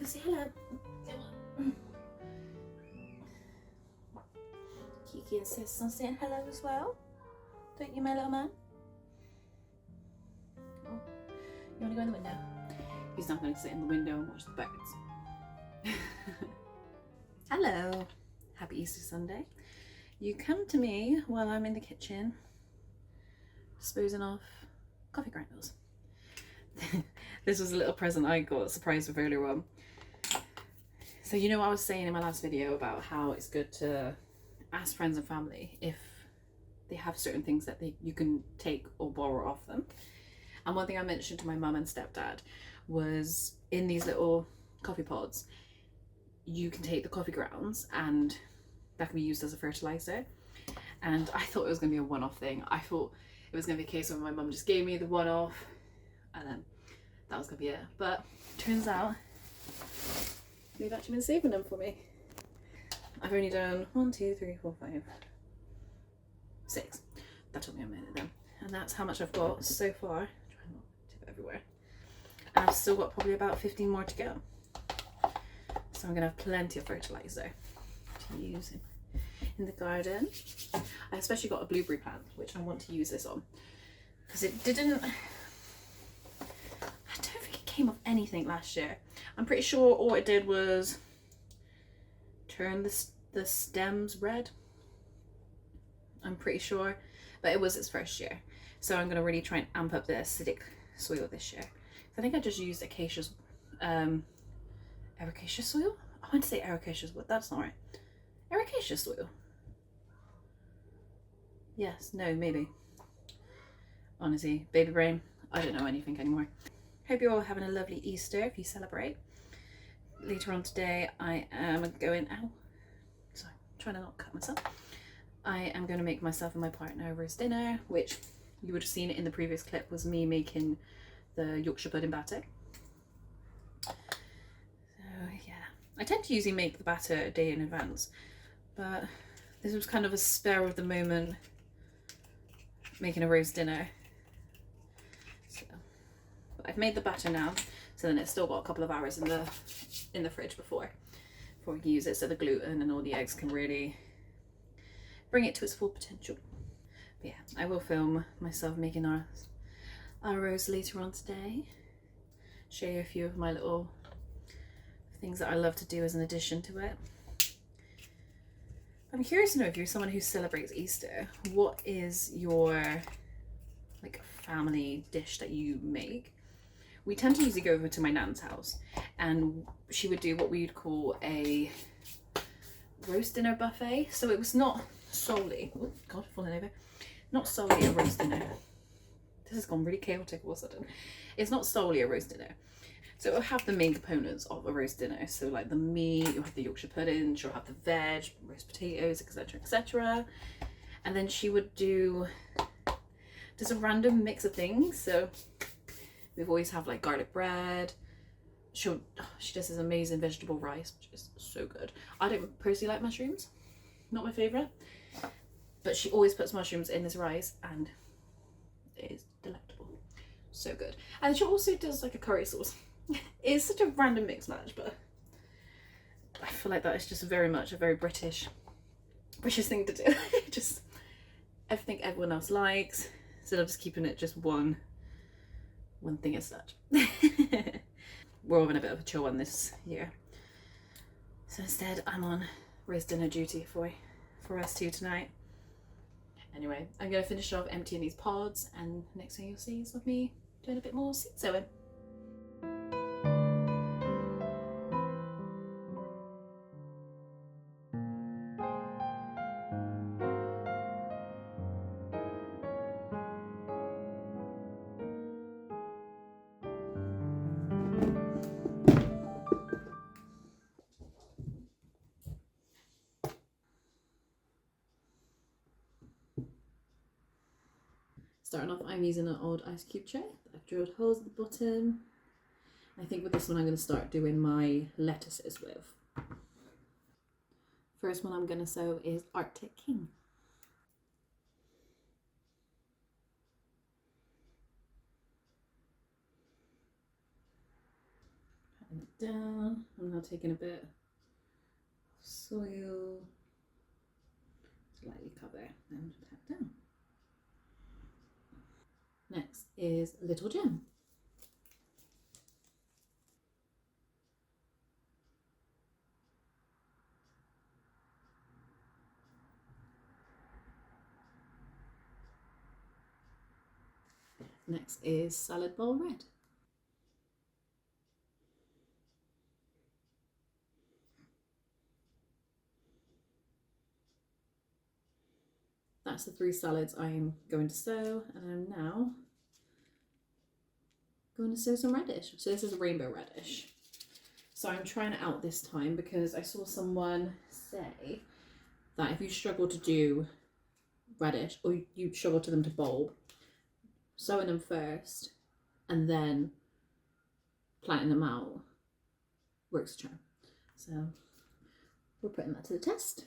Say hello. Kiki insists on saying hello as well. Don't you, my little man? Oh, you want to go in the window? He's not going to sit in the window and watch the birds. Hello. Happy Easter Sunday. You come to me while I'm in the kitchen disposing of coffee granules. This was a little present I got, surprised with earlier on. So you know what I was saying in my last video about how it's good to ask friends and family if they have certain things that you can take or borrow off them. And one thing I mentioned to my mum and stepdad was in these little coffee pods, you can take the coffee grounds and that can be used as a fertilizer. And I thought it was going to be a one-off thing. I thought it was going to be a case of my mum just gave me the one-off and then that was going to be it. But turns out they've actually been saving them for me. I've only done 1, 2, 3, 4, 5, 6. That took me a minute then. And that's how much I've got so far. Try not to tip it everywhere. And I've still got probably about 15 more to go. So I'm going to have plenty of fertilizer to use in the garden. I especially got a blueberry plant, which I want to use this on. Because it didn't... I don't think it came off anything last year. I'm pretty sure all it did was turn the stems red. I'm pretty sure, but it was its first year. So I'm going to really try and amp up the acidic soil this year. I think I just used ericaceous soil? I want to say ericaceous wood, that's not right. Ericaceous soil? Yes, no, maybe. Honestly, baby brain, I don't know anything anymore. Hope you're all having a lovely Easter if you celebrate. Later on today I am going out. Sorry, trying to not cut myself. I am going to make myself and my partner a roast dinner, which you would have seen it in the previous clip was me making the Yorkshire pudding batter. So yeah, I tend to usually make the batter a day in advance, but this was kind of a spur of the moment making a roast dinner. So I've made the batter now, so then it's still got a couple of hours in the fridge before we can use it, so the gluten and all the eggs can really bring it to its full potential. But yeah, I will film myself making our roast later on today. Show you a few of my little things that I love to do as an addition to it. I'm curious to know if you're someone who celebrates Easter, what is your like family dish that you make? We tend to usually go over to my nan's house and she would do what we'd call a roast dinner buffet. So it was not solely, oh god, falling over, not solely a roast dinner. This has gone really chaotic all of a sudden. It's not solely a roast dinner. So it'll have the main components of a roast dinner. So like the meat, you'll have the Yorkshire pudding, you'll have the veg, roast potatoes, etc, etc. And then she would do just a random mix of things. So we've always have like garlic bread. She does this amazing vegetable rice, which is so good. I don't personally like mushrooms, not my favourite, but she always puts mushrooms in this rice and it is delectable, so good. And she also does like a curry sauce. It's such a random mix match, but I feel like that is just very much a very British thing to do. Just everything everyone else likes, instead of just keeping it just one thing as such. We're all having a bit of a chill one this year, so instead I'm on roast dinner duty for us two tonight. Anyway, I'm going to finish off emptying these pods, and next thing you'll see is of me doing a bit more seed sowing. Starting off, I'm using an old ice cube tray. I've drilled holes at the bottom. I think with this one I'm going to start doing my lettuces with. First one I'm going to sow is Arctic King. Patting it down. I'm now taking a bit of soil to lightly cover and pat down. Next is Little Gem. Next is Salad Bowl Red. That's the 3 salads I'm going to sow, and I'm now going to sow some radish. So this is a rainbow radish. So I'm trying it out this time because I saw someone say that if you struggle to do radish, or you struggle to them to bulb, sowing them first and then planting them out works a charm. So we're putting that to the test.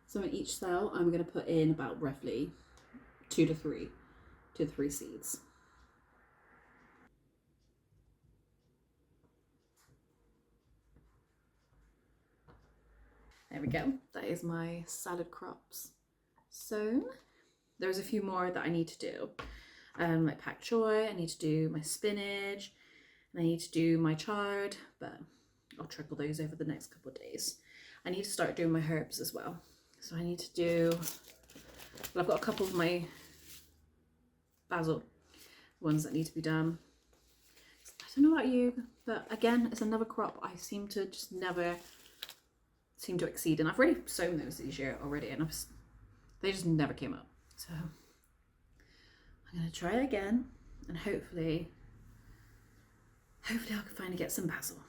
So in each cell, I'm going to put in about roughly 2 to 3 seeds. There we go. That is my salad crops sown. There's a few more that I need to do. Like pak choy, I need to do my spinach, and I need to do my chard, but I'll trickle those over the next couple of days. I need to start doing my herbs as well. So I need to do, well, I've got a couple of my basil ones that need to be done. I don't know about you, but again, it's another crop I seem to just never seem to exceed, and I've already sown those this year already, and they just never came up. So I'm gonna try again, and hopefully I can finally get some basil.